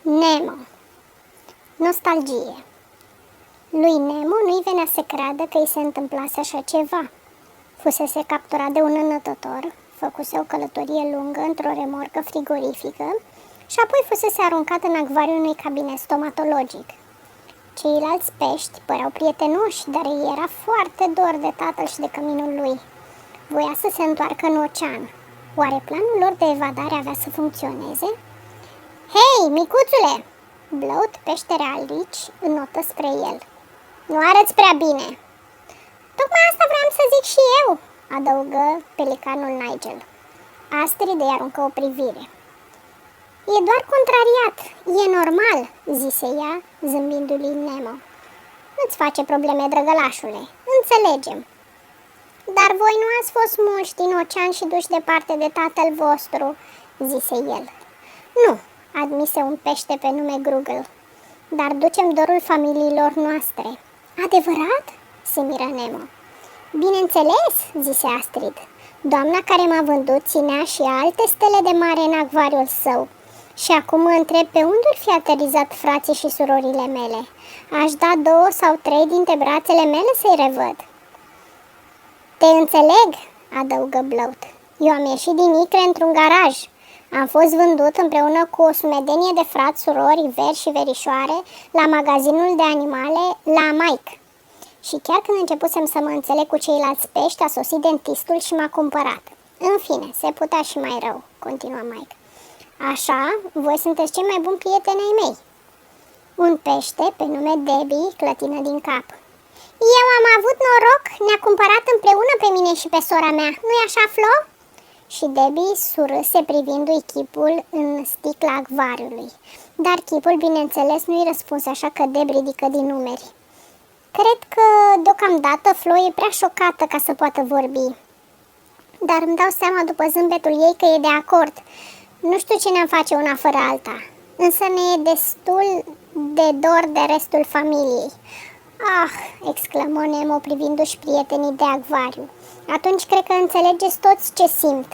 Nemo. Nostalgie. Lui Nemo nu-i venea să creadă că îi se întâmplase așa ceva. Fusese capturat de un înătător, făcuse o călătorie lungă într-o remorcă frigorifică și apoi fusese aruncat în acvariul unui cabinet stomatologic. Ceilalți pești păreau prietenoși, dar îi era foarte dor de tatăl și de căminul lui. Voia să se întoarcă în ocean. Oare planul lor de evadare avea să funcționeze? Hei, micuțule! Bloat, peștere alici, înnotă spre el. Nu arăți prea bine. Tocmai asta vreau să zic și eu, adăugă pelicanul Nigel. Astrid îi aruncă o privire. E doar contrariat, e normal, zise ea, zâmbindu-lui Nemo. Nu-ți face probleme, drăgălașule, înțelegem. Dar voi nu ați fost muști în ocean și duși departe de tatăl vostru, zise el. Nu, admise un pește pe nume Grugel, dar ducem dorul familiilor noastre. Adevărat? Se miră Nemo. Bineînțeles, zise Astrid. Doamna care m-a vândut ținea și alte stele de mare în acvariul său. Și acum mă întreb pe unde ar fi aterizat frații și surorile mele. Aș da 2 sau 3 dintre brațele mele să-i revăd. Te înțeleg, adăugă Bloat. Eu am ieșit din Icre într-un garaj. Am fost vândut împreună cu o sumedenie de frați, surori, veri și verișoare la magazinul de animale la Mike. Și chiar când începusem să mă înțeleg cu ceilalți pești, a sosit dentistul și m-a cumpărat. În fine, se putea și mai rău, continuă Mike. Așa, voi sunteți cei mai buni prieteni ai mei. Un pește pe nume Debbie clătină din cap. Eu am avut noroc, ne-a cumpărat împreună pe mine și pe sora mea, nu-i așa, Flo? Și Debbie surâse privindu-i chipul în sticla acvariului. Dar chipul, bineînțeles, nu-i răspunse, așa că Deb ridică din numeri. Cred că, deocamdată, Flo e prea șocată ca să poată vorbi. Dar îmi dau seama după zâmbetul ei că e de acord. Nu știu ce ne-am face una fără alta. Însă ne e destul de dor de restul familiei. Ah, exclamă Nemo privindu-și prietenii de acvariu. Atunci cred că înțelegeți toți ce simt.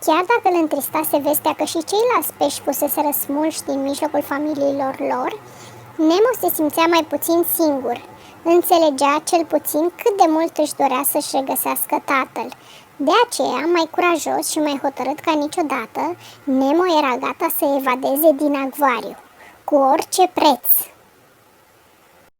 Chiar dacă îl întristase vestea că și ceilalți pești fuseseră smulși din mijlocul familiilor lor, Nemo se simțea mai puțin singur. Înțelegea cel puțin cât de mult își dorea să-și regăsească tatăl. De aceea, mai curajos și mai hotărât ca niciodată, Nemo era gata să evadeze din acvariu, cu orice preț.